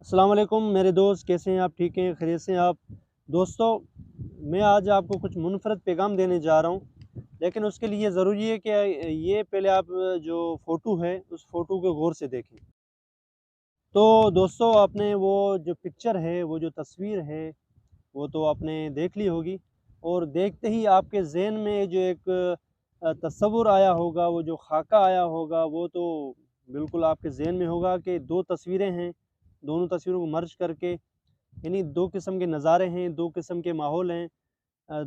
अस्सलाम वालेकुम मेरे दोस्त, कैसे हैं आप? ठीक हैं, खैरियत से हैं आप? दोस्तों, मैं आज आपको कुछ मुनफ़रद पैगाम देने जा रहा हूँ, लेकिन उसके लिए ज़रूरी है कि ये पहले आप जो फ़ोटो है उस फ़ोटो को गौर से देखें। तो दोस्तों, आपने वो जो पिक्चर है, वो जो तस्वीर है, वो तो आपने देख ली होगी, और देखते ही आपके ज़हन में जो एक तसव्वुर आया होगा, वो जो ख़ाका आया होगा, वो तो बिल्कुल आपके ज़हन में होगा कि 2 तस्वीरें हैं, दोनों तस्वीरों को मर्ज करके, यानी 2 किस्म के नज़ारे हैं, 2 किस्म के माहौल हैं,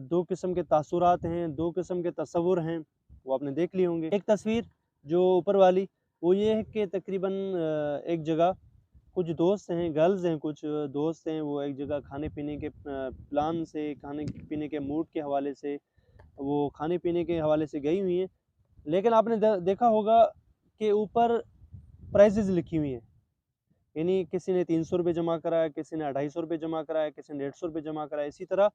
2 किस्म के तासुरात हैं, 2 किस्म के तसव्वुर हैं, वो आपने देख लिए होंगे। एक तस्वीर जो ऊपर वाली, वो ये है कि तकरीबन एक जगह कुछ दोस्त हैं, गर्ल्स हैं, कुछ दोस्त हैं, वो एक जगह खाने-पीने के प्लान से, खाने-पीने के मूड के हवाले से, वो खाने-पीने के हवाले से गई हुई हैं। लेकिन आपने देखा होगा कि ऊपर प्राइसेज़ लिखी हुई हैं। यानी किसी ने ₹300 जमा कराया, किसी ने ₹250 जमा कराया, किसी ने ₹150 जमा कराया, इसी तरह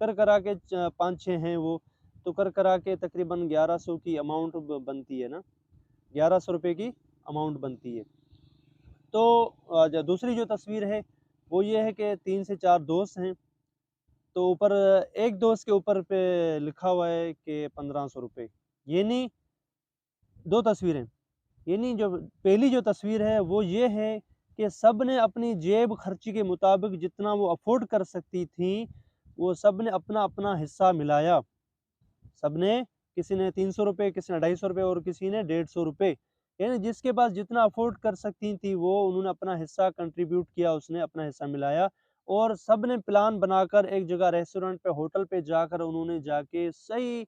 कर करा के 5-6 हैं वो, तो कर करा के तकरीबन 1100 की अमाउंट बनती है ना, ₹1100 की अमाउंट बनती है। तो जो दूसरी जो तस्वीर है, वो ये है कि 3 से 4 दोस्त हैं, तो ऊपर एक दोस्त के ऊपर पे लिखा हुआ है कि ₹1500। यानी 2 तस्वीरें, यानी जो पहली जो तस्वीर है वो ये है कि सब ने अपनी जेब खर्ची के मुताबिक जितना वो अफोर्ड कर सकती थी, वो सब ने अपना-अपना हिस्सा मिलाया। सबने, किसी ने ₹300, किसी ने ₹250 और किसी ने ₹150। यानी जिसके पास जितना अफोर्ड कर सकती थी वो उन्होंने अपना हिस्सा कंट्रीब्यूट किया, उसने अपना हिस्सा मिलाया, और सब ने प्लान बनाकर एक जगह रेस्टोरेंट पे, होटल पे जाकर उन्होंने जाके सही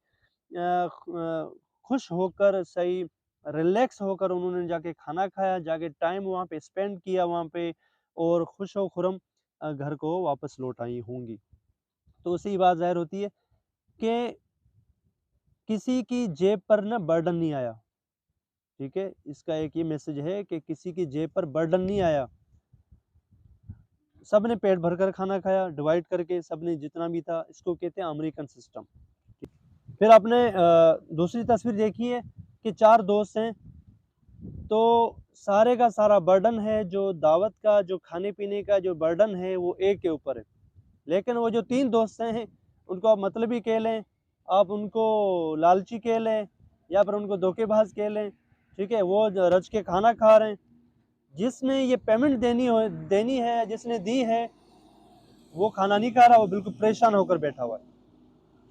खुश होकर, सही रिलैक्स होकर उन्होंने जाके खाना खाया, जाके टाइम वहाँ पे स्पेंड किया वहाँ पे, और खुश व खुर्रम घर को वापस लौट आई होंगी। तो उससे ये बात ज़ाहिर होती है कि किसी की जेब पर ना बर्डन नहीं आया, ठीक है? इसका एक ये मैसेज है कि किसी की जेब पर बर्डन नहीं आया। सबने पेट भरकर खाना खाया, डिवाइड करके सबने जितना भी था, इसको कहते हैं अमेरिकन सिस्टम। फिर आपने दूसरी तस्वीर देखी है कि 4 दोस्त हैं, तो सारे का सारा बर्डन है, जो दावत का, जो खाने-पीने का जो बर्डन है, वो एक के ऊपर है। लेकिन वो जो 3 दोस्त हैं, उनको आप मतलबी कह लें, आप उनको लालची कह लें, या फिर उनको धोखेबाज कह लें, ठीक है? वो रज के खाना खा रहे हैं। जिसने ये पेमेंट देनी है, जिसने दी है, वो खाना नहीं खा रहा, वो बिल्कुल परेशान होकर बैठा हुआ है।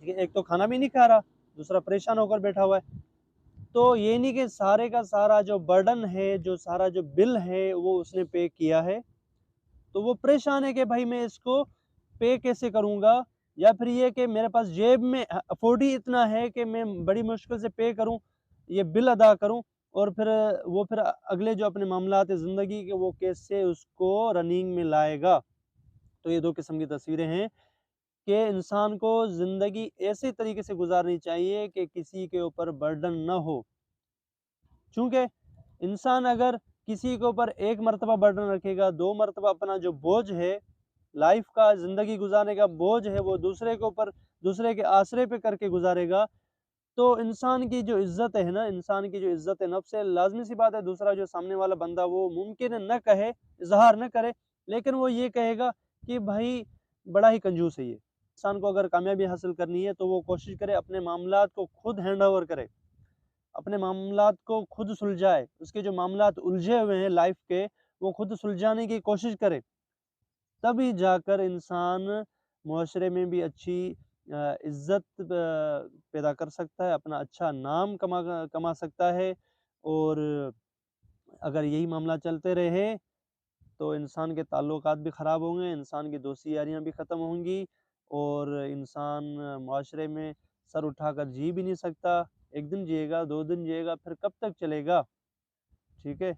ठीक है? एक तो खाना भी नहीं खा रहा, दूसरा परेशान होकर बैठा हुआ है। तो ये नहीं कि सारे का सारा जो बर्डन है, जो सारा जो बिल है, वो उसने पे किया है, तो वो परेशान है कि भाई मैं इसको पे कैसे करूँगा? या फिर ये कि मेरे पास जेब में अफ़ोर्ड ही इतना है कि मैं बड़ी मुश्किल से पे करूँ, ये बिल अदा करूँ, और फिर वो फिर अगले जो अपने मामलात है ज़िंदगी के, वो कैसे उसको रनिंग में लाएगा। तो ये 2 किस्म की तस्वीरें हैं कि इंसान को ज़िंदगी ऐसे तरीके से गुज़ारनी चाहिए कि किसी के ऊपर बर्डन ना हो। चूँकि इंसान अगर किसी के ऊपर एक मर्तबा बर्डन रखेगा, 2 मर्तबा अपना जो बोझ है, लाइफ़ का, ज़िंदगी गुज़ारने का बोझ है, वो दूसरे के ऊपर, दूसरे के आसरे पे करके गुज़ारेगा, तो इंसान की जो इज़्ज़त है ना, इंसान की जो इज़्ज़त नफ़्स है, लाज़मी सी बात है दूसरा जो सामने वाला बंदा, वो मुमकिन है ना कहे, इज़हार ना करे, लेकिन वो ये कहेगा कि भाई बड़ा ही कंजूस है ये। इंसान को अगर कामयाबी हासिल करनी है, तो वो कोशिश करे अपने मामलात को खुद हैंड ओवर करे। अपने मामलात को खुद सुलझाए, उसके जो मामलात उलझे हुए हैं लाइफ़ के, वो खुद सुलझाने की कोशिश करे। तभी जाकर इंसान मुआशरे में भी अच्छी इज़्ज़त पैदा कर सकता है, अपना अच्छा नाम कमा सकता है, और अगर यही मामला चलते रहे, तो इंसान के ताल्लुकात भी ख़राब होंगे, इंसान की दोस्ती यारियाँ भी ख़त्म होंगी, और इंसान मुआशरे में सर उठाकर जी भी नहीं सकता। 1 दिन जिएगा, 2 दिन जिएगा, फिर कब तक चलेगा? ठीक है?